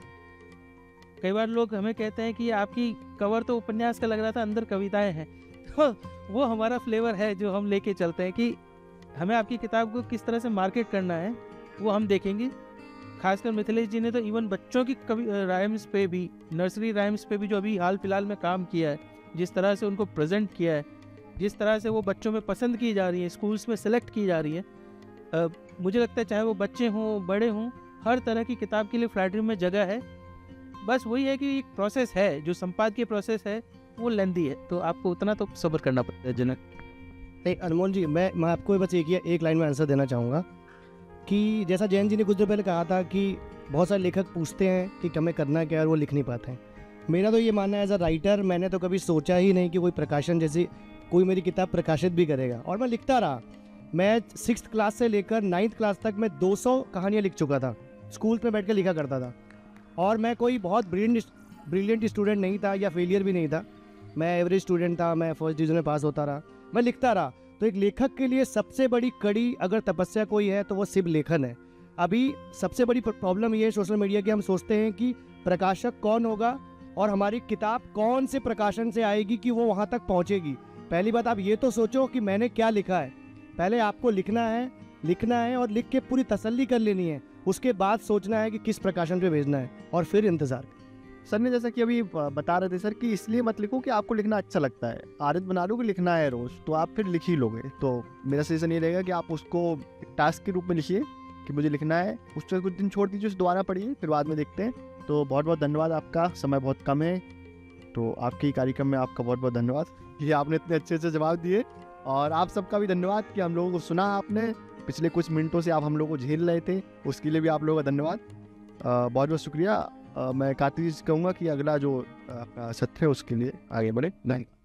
C: कई बार लोग हमें कहते हैं कि आपकी कवर तो उपन्यास का लग रहा था, अंदर कविताएं हैं। तो वो हमारा फ्लेवर है जो हम लेके चलते हैं कि हमें आपकी किताब को किस तरह से मार्केट करना है, वो हम देखेंगे। खासकर मिथिलेश जी ने तो इवन बच्चों की राइम्स पे भी, नर्सरी राइम्स पे भी जो अभी हाल फिलहाल में काम किया है, जिस तरह से उनको प्रेजेंट किया है, जिस तरह से वो बच्चों में पसंद की जा रही है, स्कूल्स में सेलेक्ट की जा रही है, मुझे लगता है चाहे वो बच्चे हों बड़े हों, हर तरह की किताब के लिए फ्लैटरी में जगह है। बस वही है कि एक प्रोसेस है, जो संपादकीय प्रोसेस है वो लेंदी है, तो आपको उतना तो सब्र करना पड़ता है। जनक
B: नहीं अनमोल जी, मैं आपको बस एक लाइन में आंसर देना चाहूँगा कि जैसा जैन जी ने कुछ देर पहले कहा था कि बहुत सारे लेखक पूछते हैं कि हमें करना क्या है और वो लिख नहीं पाते हैं। मेरा तो ये मानना है एज अ राइटर, मैंने तो कभी सोचा ही नहीं कि कोई प्रकाशन जैसी कोई मेरी किताब प्रकाशित भी करेगा, और मैं लिखता रहा। मैं 6th क्लास से लेकर 9th क्लास तक मैं 200 कहानियाँ लिख चुका था, स्कूल में बैठ कर लिखा करता था। और मैं कोई बहुत ब्रिलियंट स्टूडेंट नहीं था या फेलियर भी नहीं था, मैं एवरेज स्टूडेंट था, मैं फर्स्ट डिवीज़न में पास होता रहा, मैं लिखता रहा। तो एक लेखक के लिए सबसे बड़ी कड़ी अगर तपस्या कोई है तो वो सिर्फ लेखन है। अभी सबसे बड़ी प्रॉब्लम ये है सोशल मीडिया की, हम सोचते हैं कि प्रकाशक कौन होगा और हमारी किताब कौन से प्रकाशन से आएगी कि वो वहाँ तक पहुँचेगी। पहली बात आप ये तो सोचो कि मैंने क्या लिखा है, पहले आपको लिखना है और लिख के पूरी तसल्ली कर लेनी है, उसके बाद सोचना है कि किस प्रकाशन पे भेजना है और फिर इंतज़ार।
A: सर ने जैसा कि अभी बता रहे थे सर कि इसलिए मत लिखो कि आपको लिखना अच्छा लगता है, आदत बना लो कि लिखना है रोज़, तो आप फिर लिख ही लोगे। तो मेरा सजेशन ये रहेगा कि आप उसको एक टास्क के रूप में लिखिए कि मुझे लिखना है, उसको कुछ दिन छोड़ दीजिए, उसे दोबारा पढ़िए, फिर बाद में देखते हैं। तो बहुत बहुत धन्यवाद, आपका समय बहुत कम है, तो आपके कार्यक्रम में आपका बहुत बहुत धन्यवाद कि आपने इतने अच्छे से जवाब दिए, और आप सबका भी धन्यवाद कि हम लोगों को सुना आपने। पिछले कुछ मिनटों से आप हम लोगों को झेल रहे थे, उसके लिए भी आप लोगों का धन्यवाद। बहुत बहुत शुक्रिया। मैं कार्तिक जी से कहूँगा कि अगला जो आपका सत्र है उसके लिए आगे बढ़े। धन्यवाद।